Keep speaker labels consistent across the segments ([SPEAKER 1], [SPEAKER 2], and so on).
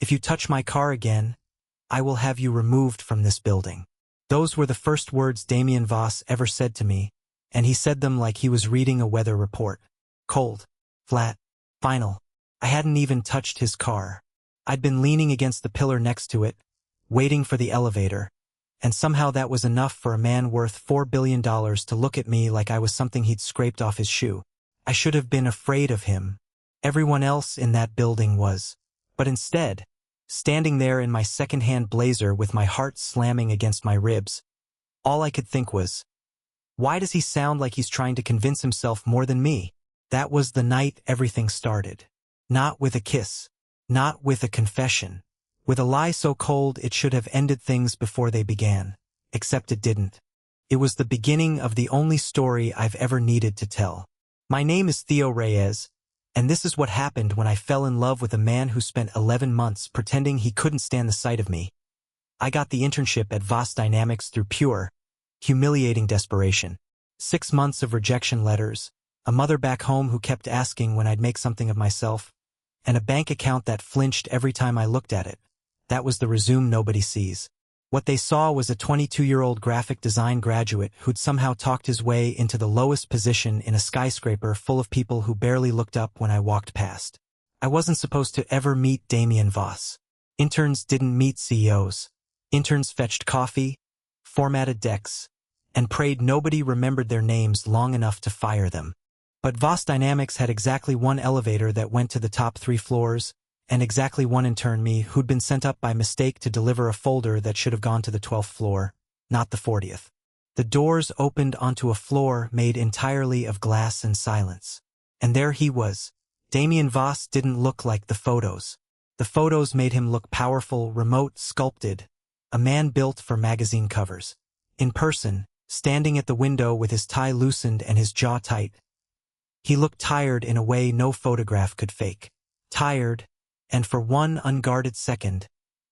[SPEAKER 1] If you touch my car again, I will have you removed from this building. Those were the first words Damien Voss ever said to me, and he said them like he was reading a weather report. Cold. Flat. Final. I hadn't even touched his car. I'd been leaning against the pillar next to it, waiting for the elevator, and somehow that was enough for a man worth $4 billion to look at me like I was something he'd scraped off his shoe. I should have been afraid of him. Everyone else in that building was. But instead, standing there in my second-hand blazer with my heart slamming against my ribs, all I could think was, why does he sound like he's trying to convince himself more than me? That was the night everything started. Not with a kiss. Not with a confession. With a lie so cold it should have ended things before they began. Except it didn't. It was the beginning of the only story I've ever needed to tell. My name is Theo Reyes, and this is what happened when I fell in love with a man who spent 11 months pretending he couldn't stand the sight of me. I got the internship at Voss Dynamics through pure, humiliating desperation. 6 months of rejection letters, a mother back home who kept asking when I'd make something of myself, and a bank account that flinched every time I looked at it. That was the resume nobody sees. What they saw was a 22-year-old graphic design graduate who'd somehow talked his way into the lowest position in a skyscraper full of people who barely looked up when I walked past. I wasn't supposed to ever meet Damien Voss. Interns didn't meet CEOs. Interns fetched coffee, formatted decks, and prayed nobody remembered their names long enough to fire them. But Voss Dynamics had exactly one elevator that went to the top 3 floors, and exactly one intern, me, who'd been sent up by mistake to deliver a folder that should have gone to the 12th floor, not the 40th. The doors opened onto a floor made entirely of glass and silence. And there he was. Damien Voss didn't look like the photos. The photos made him look powerful, remote, sculpted, a man built for magazine covers. In person, standing at the window with his tie loosened and his jaw tight, he looked tired in a way no photograph could fake. Tired, and for one unguarded second,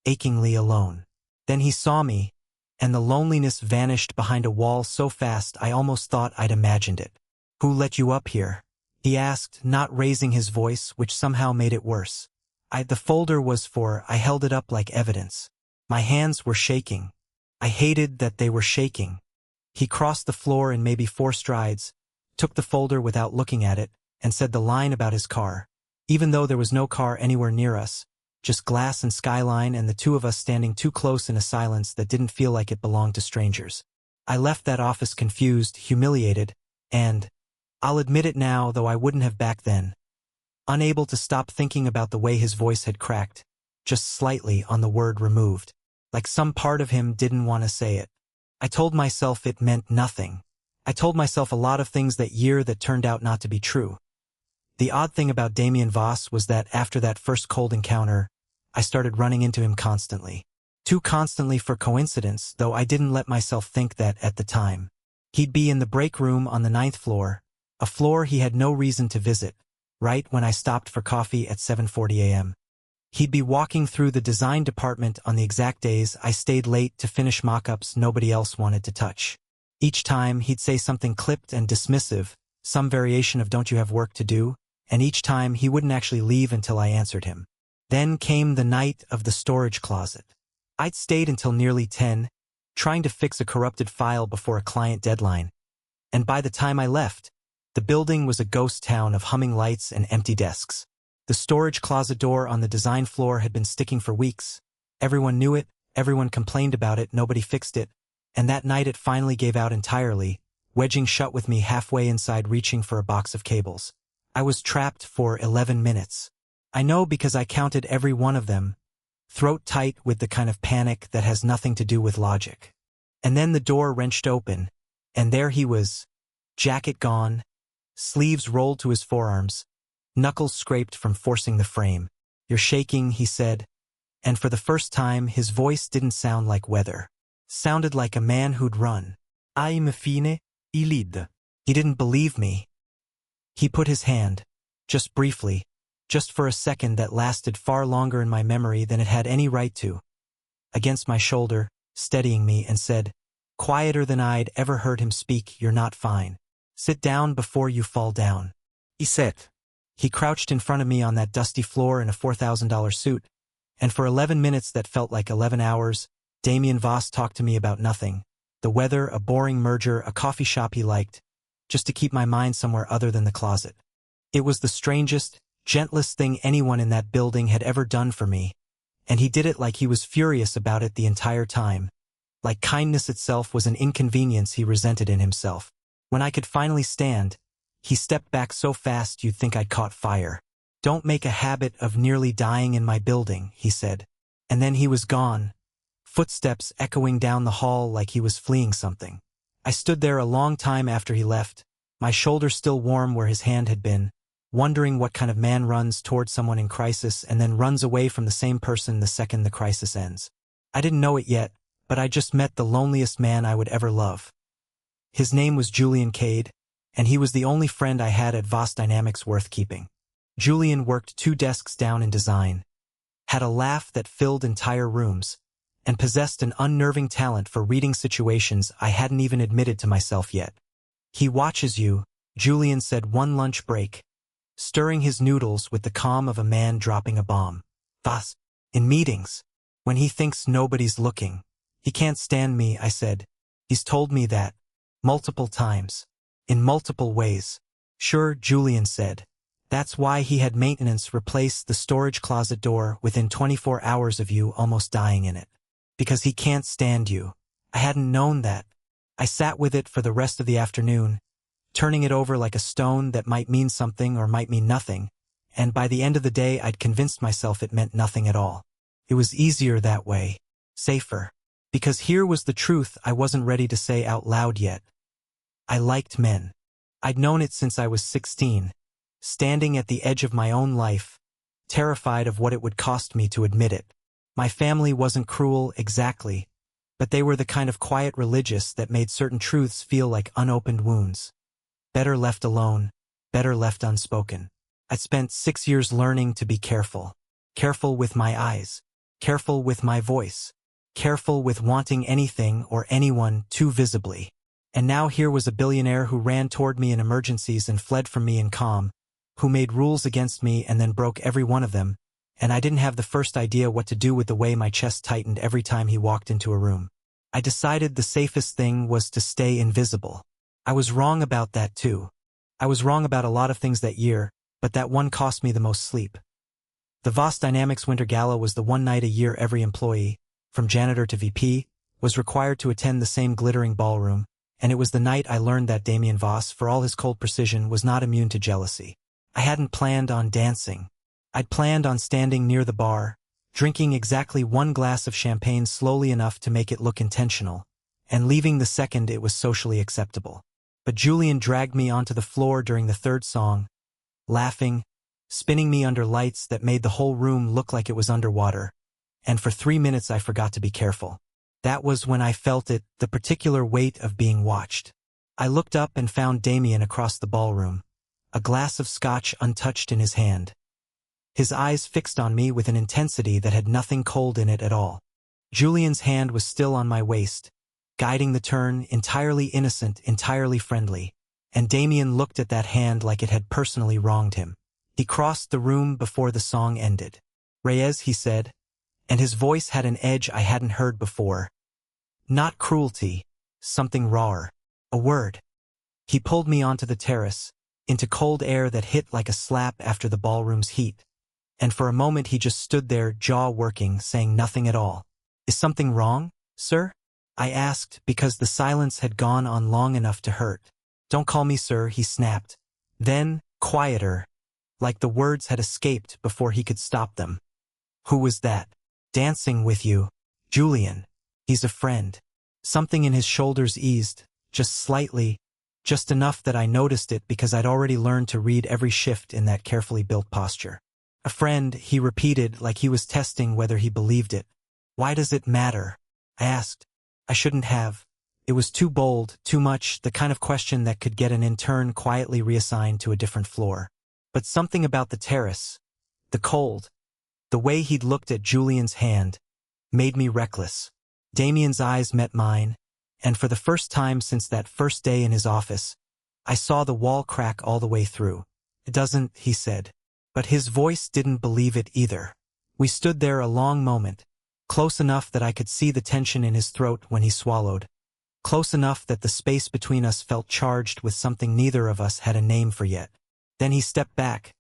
[SPEAKER 1] achingly alone. Then he saw me, and the loneliness vanished behind a wall so fast I almost thought I'd imagined it. "Who let you up here?" he asked, not raising his voice, which somehow made it worse. The folder was for, I held it up like evidence. My hands were shaking. I hated that they were shaking. He crossed the floor in maybe 4 strides, took the folder without looking at it, and said the line about his car. Even though there was no car anywhere near us, just glass and skyline and the two of us standing too close in a silence that didn't feel like it belonged to strangers. I left that office confused, humiliated, and, I'll admit it now though I wouldn't have back then, unable to stop thinking about the way his voice had cracked, just slightly on the word removed, like some part of him didn't want to say it. I told myself it meant nothing. I told myself a lot of things that year that turned out not to be true. The odd thing about Damien Voss was that after that first cold encounter, I started running into him constantly. Too constantly for coincidence, though I didn't let myself think that at the time. He'd be in the break room on the 9th floor, a floor he had no reason to visit, right when I stopped for coffee at 7:40 a.m. He'd be walking through the design department on the exact days I stayed late to finish mock-ups nobody else wanted to touch. Each time he'd say something clipped and dismissive, some variation of "don't you have work to do?" And each time he wouldn't actually leave until I answered him. Then came the night of the storage closet. I'd stayed until nearly 10, trying to fix a corrupted file before a client deadline. And by the time I left, the building was a ghost town of humming lights and empty desks. The storage closet door on the design floor had been sticking for weeks. Everyone knew it, everyone complained about it, nobody fixed it. And that night it finally gave out entirely, wedging shut with me halfway inside reaching for a box of cables. I was trapped for 11 minutes. I know because I counted every one of them, throat tight with the kind of panic that has nothing to do with logic. And then the door wrenched open, and there he was, jacket gone, sleeves rolled to his forearms, knuckles scraped from forcing the frame. "You're shaking," he said, and for the first time his voice didn't sound like weather. Sounded like a man who'd run. "I'm fine, ilid." He didn't believe me. He put his hand, just briefly, just for a second that lasted far longer in my memory than it had any right to, against my shoulder, steadying me, and said, quieter than I'd ever heard him speak, "You're not fine. Sit down before you fall down." He said. He crouched in front of me on that dusty floor in a $4,000 suit, And for 11 minutes that felt like 11 hours, Damien Voss talked to me about nothing. The weather, a boring merger, a coffee shop he liked, just to keep my mind somewhere other than the closet. It was the strangest, gentlest thing anyone in that building had ever done for me, and he did it like he was furious about it the entire time. Like kindness itself was an inconvenience he resented in himself. When I could finally stand, he stepped back so fast you'd think I'd caught fire. "Don't make a habit of nearly dying in my building," he said. And then he was gone, footsteps echoing down the hall like he was fleeing something. I stood there a long time after he left, my shoulder still warm where his hand had been, wondering what kind of man runs toward someone in crisis and then runs away from the same person the second the crisis ends. I didn't know it yet, but I just met the loneliest man I would ever love. His name was Julian Cade, and he was the only friend I had at Voss Dynamics worth keeping. Julian worked 2 desks down in design, had a laugh that filled entire rooms, and possessed an unnerving talent for reading situations I hadn't even admitted to myself yet. "He watches you," Julian said one lunch break, stirring his noodles with the calm of a man dropping a bomb. "Voss, in meetings, when he thinks nobody's looking. He can't stand me," I said. "He's told me that. Multiple times. In multiple ways." "Sure," Julian said. "That's why he had maintenance replace the storage closet door within 24 hours of you almost dying in it. Because he can't stand you." I hadn't known that. I sat with it for the rest of the afternoon, turning it over like a stone that might mean something or might mean nothing, and by the end of the day I'd convinced myself it meant nothing at all. It was easier that way. Safer. Because here was the truth I wasn't ready to say out loud yet. I liked men. I'd known it since I was 16, standing at the edge of my own life, terrified of what it would cost me to admit it. My family wasn't cruel exactly, but they were the kind of quiet religious that made certain truths feel like unopened wounds. Better left alone, better left unspoken. I'd spent 6 years learning to be careful. Careful with my eyes. Careful with my voice. Careful with wanting anything or anyone too visibly. And now here was a billionaire who ran toward me in emergencies and fled from me in calm, who made rules against me and then broke every one of them, and I didn't have the first idea what to do with the way my chest tightened every time he walked into a room. I decided the safest thing was to stay invisible. I was wrong about that too. I was wrong about a lot of things that year, but that one cost me the most sleep. The Voss Dynamics Winter Gala was the one night a year every employee, from janitor to VP, was required to attend the same glittering ballroom, and it was the night I learned that Damien Voss, for all his cold precision, was not immune to jealousy. I hadn't planned on dancing. I'd planned on standing near the bar, drinking exactly 1 glass of champagne slowly enough to make it look intentional, and leaving the second it was socially acceptable. But Julian dragged me onto the floor during the 3rd song, laughing, spinning me under lights that made the whole room look like it was underwater, and for 3 minutes I forgot to be careful. That was when I felt it, the particular weight of being watched. I looked up and found Damien across the ballroom, a glass of scotch untouched in his hand. His eyes fixed on me with an intensity that had nothing cold in it at all. Julian's hand was still on my waist, guiding the turn, entirely innocent, entirely friendly, and Damien looked at that hand like it had personally wronged him. He crossed the room before the song ended. "Reyes," he said, and his voice had an edge I hadn't heard before. Not cruelty, something rawer. A word. He pulled me onto the terrace, into cold air that hit like a slap after the ballroom's heat. And for a moment he just stood there, jaw working, saying nothing at all. "Is something wrong, sir?" I asked, because the silence had gone on long enough to hurt. "Don't call me sir," he snapped. Then, quieter, like the words had escaped before he could stop them. "Who was that? Dancing with you?" "Julian. He's a friend." Something in his shoulders eased, just slightly, just enough that I noticed it because I'd already learned to read every shift in that carefully built posture. "A friend," he repeated like he was testing whether he believed it. "Why does it matter?" I asked. I shouldn't have. It was too bold, too much, the kind of question that could get an intern quietly reassigned to a different floor. But something about the terrace, the cold, the way he'd looked at Julian's hand, made me reckless. Damien's eyes met mine, and for the first time since that first day in his office, I saw the wall crack all the way through. "It doesn't," he said. But his voice didn't believe it either. We stood there a long moment, close enough that I could see the tension in his throat when he swallowed, close enough that the space between us felt charged with something neither of us had a name for yet. Then he stepped back,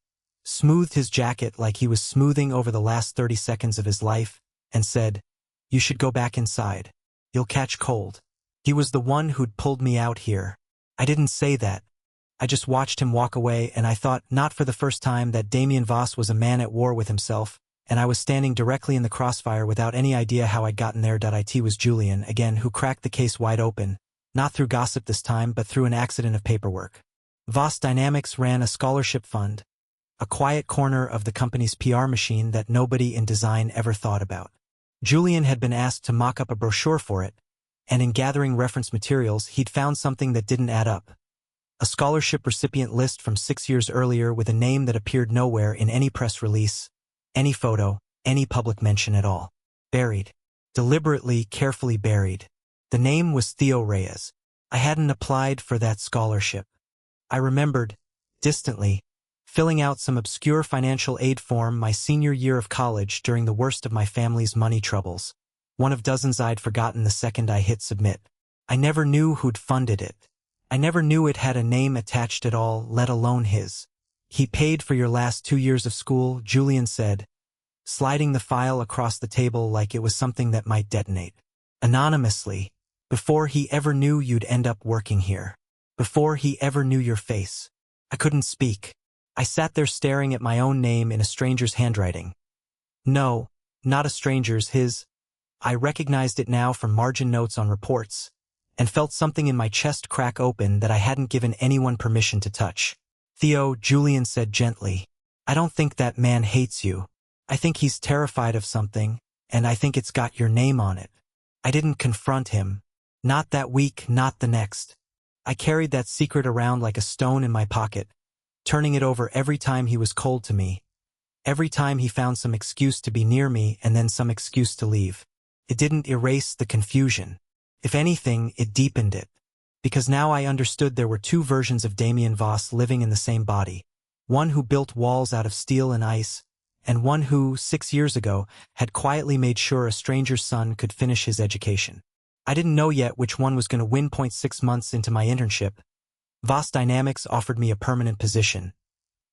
[SPEAKER 1] smoothed his jacket like he was smoothing over the last 30 seconds of his life, and said, "You should go back inside. You'll catch cold." He was the one who'd pulled me out here. I didn't say that. I just watched him walk away, and I thought, not for the first time, that Damien Voss was a man at war with himself, and I was standing directly in the crossfire without any idea how I'd gotten there. It was Julian, again, who cracked the case wide open, not through gossip this time, but through an accident of paperwork. Voss Dynamics ran a scholarship fund, a quiet corner of the company's PR machine that nobody in design ever thought about. Julian had been asked to mock up a brochure for it, and in gathering reference materials, he'd found something that didn't add up. A scholarship recipient list from 6 years earlier with a name that appeared nowhere in any press release, any photo, any public mention at all. Buried. Deliberately, carefully buried. The name was Theo Reyes. I hadn't applied for that scholarship. I remembered, distantly, filling out some obscure financial aid form my senior year of college during the worst of my family's money troubles. One of dozens I'd forgotten the second I hit submit. I never knew who'd funded it. I never knew it had a name attached at all, let alone his. "He paid for your last 2 years of school," Julian said, sliding the file across the table like it was something that might detonate. "Anonymously, before he ever knew you'd end up working here. Before he ever knew your face." I couldn't speak. I sat there staring at my own name in a stranger's handwriting. No, not a stranger's, his. I recognized it now from margin notes on reports, and felt something in my chest crack open that I hadn't given anyone permission to touch. "Theo," Julian said gently, "I don't think that man hates you. I think he's terrified of something, and I think it's got your name on it." I didn't confront him. Not that week, not the next. I carried that secret around like a stone in my pocket, turning it over every time he was cold to me, every time he found some excuse to be near me and then some excuse to leave. It didn't erase the confusion. If anything, it deepened it. Because now I understood there were two versions of Damien Voss living in the same body. One who built walls out of steel and ice, and one who, 6 years ago, had quietly made sure a stranger's son could finish his education. I didn't know yet which one was going to win. 6 months into my internship, Voss Dynamics offered me a permanent position.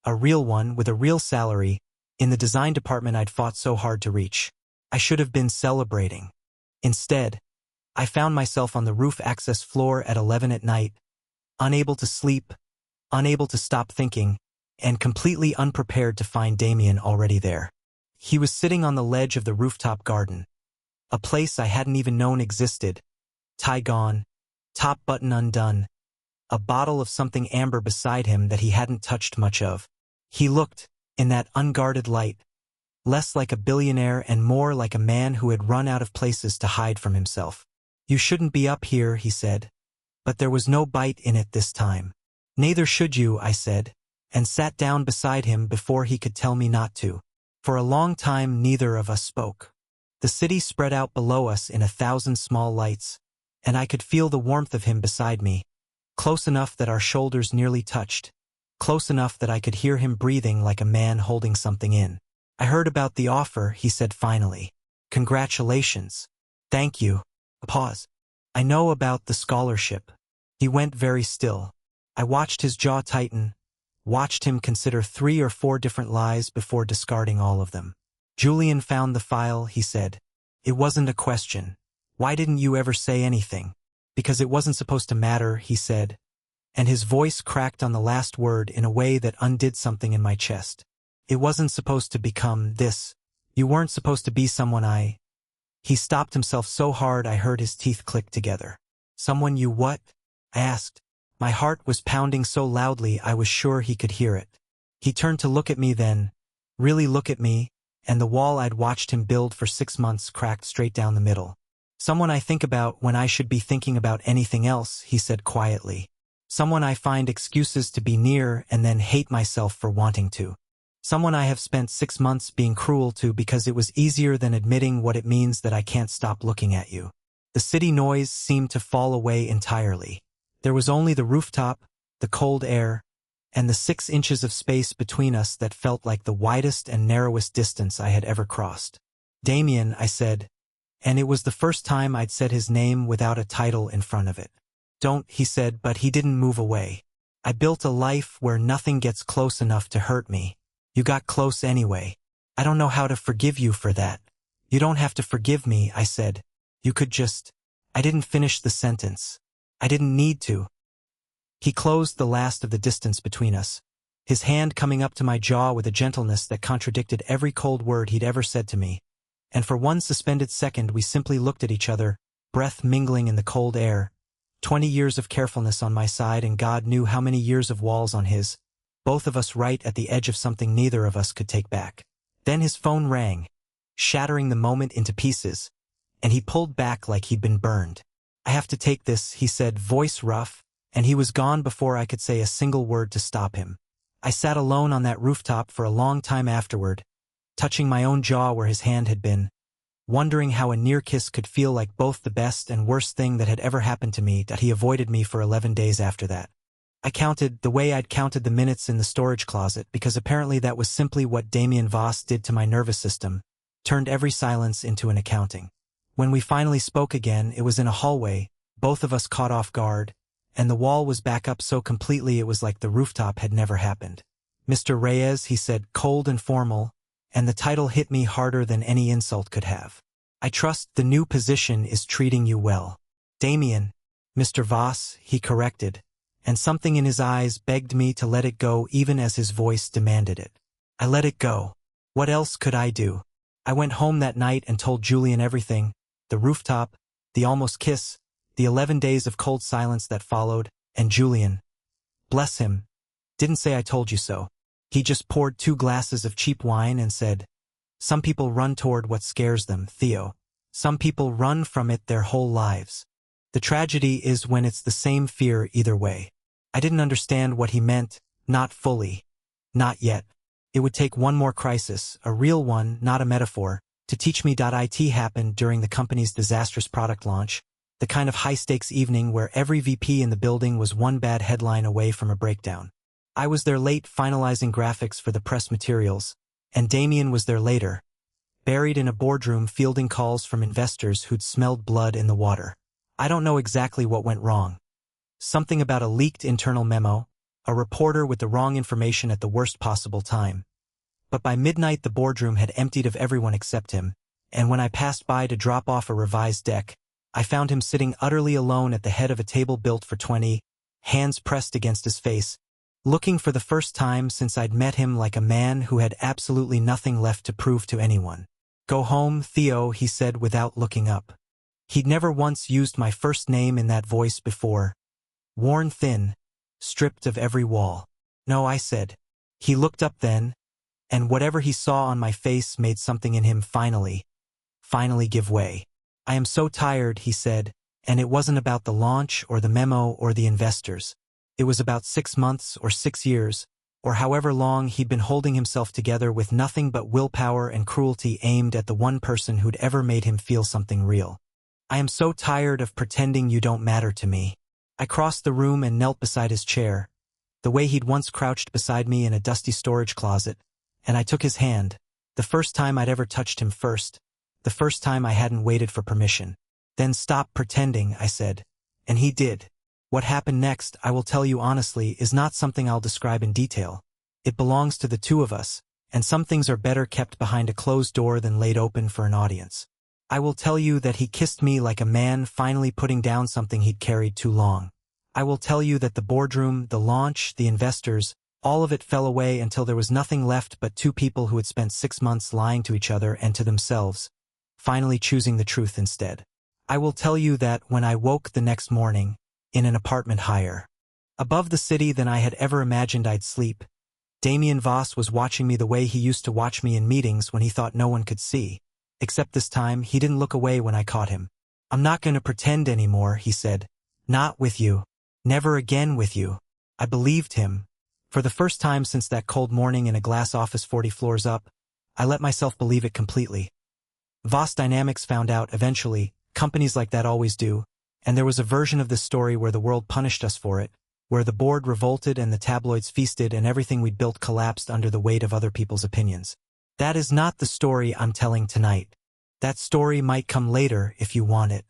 [SPEAKER 1] A real one, with a real salary, in the design department I'd fought so hard to reach. I should have been celebrating. Instead, I found myself on the roof access floor at 11 at night, unable to sleep, unable to stop thinking, and completely unprepared to find Damien already there. He was sitting on the ledge of the rooftop garden, a place I hadn't even known existed, tie gone, top button undone, a bottle of something amber beside him that he hadn't touched much of. He looked, in that unguarded light, less like a billionaire and more like a man who had run out of places to hide from himself. "You shouldn't be up here," he said. But there was no bite in it this time. "Neither should you," I said, and sat down beside him before he could tell me not to. For a long time neither of us spoke. The city spread out below us in 1,000 small lights, and I could feel the warmth of him beside me, close enough that our shoulders nearly touched, close enough that I could hear him breathing like a man holding something in. "I heard about the offer," he said finally. "Congratulations." "Thank you." A pause. "I know about the scholarship." He went very still. I watched his jaw tighten, watched him consider 3 or 4 different lies before discarding all of them. "Julian found the file," he said. "It wasn't a question. Why didn't you ever say anything?" "Because it wasn't supposed to matter," he said, and his voice cracked on the last word in a way that undid something in my chest. "It wasn't supposed to become this. You weren't supposed to be someone I—" He stopped himself so hard I heard his teeth click together. "Someone you what?" I asked. My heart was pounding so loudly I was sure he could hear it. He turned to look at me then, really look at me, and the wall I'd watched him build for 6 months cracked straight down the middle. "Someone I think about when I should be thinking about anything else," he said quietly. "Someone I find excuses to be near and then hate myself for wanting to. Someone I have spent 6 months being cruel to because it was easier than admitting what it means that I can't stop looking at you." The city noise seemed to fall away entirely. There was only the rooftop, the cold air, and the 6 inches of space between us that felt like the widest and narrowest distance I had ever crossed. Damien, I said, and it was the first time I'd said his name without a title in front of it. Don't, he said, but he didn't move away. I built a life where nothing gets close enough to hurt me. You got close anyway. I don't know how to forgive you for that. You don't have to forgive me, I said. You could just... I didn't finish the sentence. I didn't need to. He closed the last of the distance between us, his hand coming up to my jaw with a gentleness that contradicted every cold word he'd ever said to me. And for one suspended second we simply looked at each other, breath mingling in the cold air. 20 years of carefulness on my side and God knew how many years of walls on his, both of us right at the edge of something neither of us could take back. Then his phone rang, shattering the moment into pieces, and he pulled back like he'd been burned. I have to take this, he said, voice rough, and he was gone before I could say a single word to stop him. I sat alone on that rooftop for a long time afterward, touching my own jaw where his hand had been, wondering how a near kiss could feel like both the best and worst thing that had ever happened to me, that he avoided me for 11 days after that. I counted the way I'd counted the minutes in the storage closet because apparently that was simply what Damien Voss did to my nervous system, turned every silence into an accounting. When we finally spoke again, it was in a hallway, both of us caught off guard, and the wall was back up so completely it was like the rooftop had never happened. Mr. Reyes, he said, cold and formal, and the title hit me harder than any insult could have. I trust the new position is treating you well. Damien, Mr. Voss, he corrected, and something in his eyes begged me to let it go even as his voice demanded it. I let it go. What else could I do? I went home that night and told Julian everything, the rooftop, the almost kiss, the 11 days of cold silence that followed, and Julian, bless him, didn't say I told you so. He just poured 2 glasses of cheap wine and said, some people run toward what scares them, Theo. Some people run from it their whole lives. The tragedy is when it's the same fear either way. I didn't understand what he meant, not fully. Not yet. It would take one more crisis, a real one, not a metaphor, to teach me. It happened during the company's disastrous product launch, the kind of high-stakes evening where every VP in the building was one bad headline away from a breakdown. I was there late finalizing graphics for the press materials, and Damien was there later, buried in a boardroom fielding calls from investors who'd smelled blood in the water. I don't know exactly what went wrong. Something about a leaked internal memo, a reporter with the wrong information at the worst possible time. But by midnight the boardroom had emptied of everyone except him, and when I passed by to drop off a revised deck, I found him sitting utterly alone at the head of a table built for 20, hands pressed against his face, looking for the first time since I'd met him like a man who had absolutely nothing left to prove to anyone. Go home, Theo, he said without looking up. He'd never once used my first name in that voice before. Worn thin, stripped of every wall. No, I said. He looked up then, and whatever he saw on my face made something in him finally give way. I am so tired, he said, and it wasn't about the launch or the memo or the investors. It was about 6 months or 6 years, or however long he'd been holding himself together with nothing but willpower and cruelty aimed at the one person who'd ever made him feel something real. I am so tired of pretending you don't matter to me. I crossed the room and knelt beside his chair, the way he'd once crouched beside me in a dusty storage closet, and I took his hand, the first time I'd ever touched him first, the first time I hadn't waited for permission. Then stop pretending, I said. And he did. What happened next, I will tell you honestly, is not something I'll describe in detail. It belongs to the two of us, and some things are better kept behind a closed door than laid open for an audience. I will tell you that he kissed me like a man finally putting down something he'd carried too long. I will tell you that the boardroom, the launch, the investors, all of it fell away until there was nothing left but 2 people who had spent 6 months lying to each other and to themselves, finally choosing the truth instead. I will tell you that when I woke the next morning, in an apartment higher, above the city than I had ever imagined I'd sleep, Damien Voss was watching me the way he used to watch me in meetings when he thought no one could see. Except this time, he didn't look away when I caught him. I'm not going to pretend anymore, he said. Not with you. Never again with you. I believed him. For the first time since that cold morning in a glass office 40 floors up, I let myself believe it completely. Voss Dynamics found out eventually, companies like that always do, and there was a version of this story where the world punished us for it, where the board revolted and the tabloids feasted and everything we'd built collapsed under the weight of other people's opinions. That is not the story I'm telling tonight. That story might come later if you want it.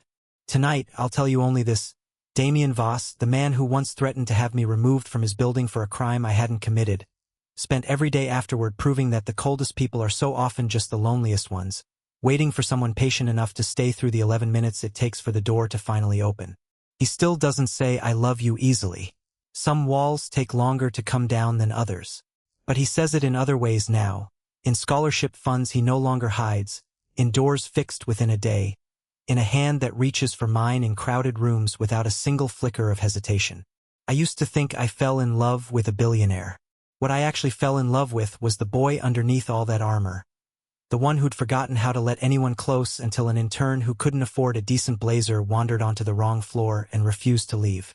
[SPEAKER 1] Tonight, I'll tell you only this. Damien Voss, the man who once threatened to have me removed from his building for a crime I hadn't committed, spent every day afterward proving that the coldest people are so often just the loneliest ones, waiting for someone patient enough to stay through the 11 minutes it takes for the door to finally open. He still doesn't say I love you easily. Some walls take longer to come down than others. But he says it in other ways now. In scholarship funds he no longer hides, in doors fixed within a day, in a hand that reaches for mine in crowded rooms without a single flicker of hesitation. I used to think I fell in love with a billionaire. What I actually fell in love with was the boy underneath all that armor. The one who'd forgotten how to let anyone close until an intern who couldn't afford a decent blazer wandered onto the wrong floor and refused to leave.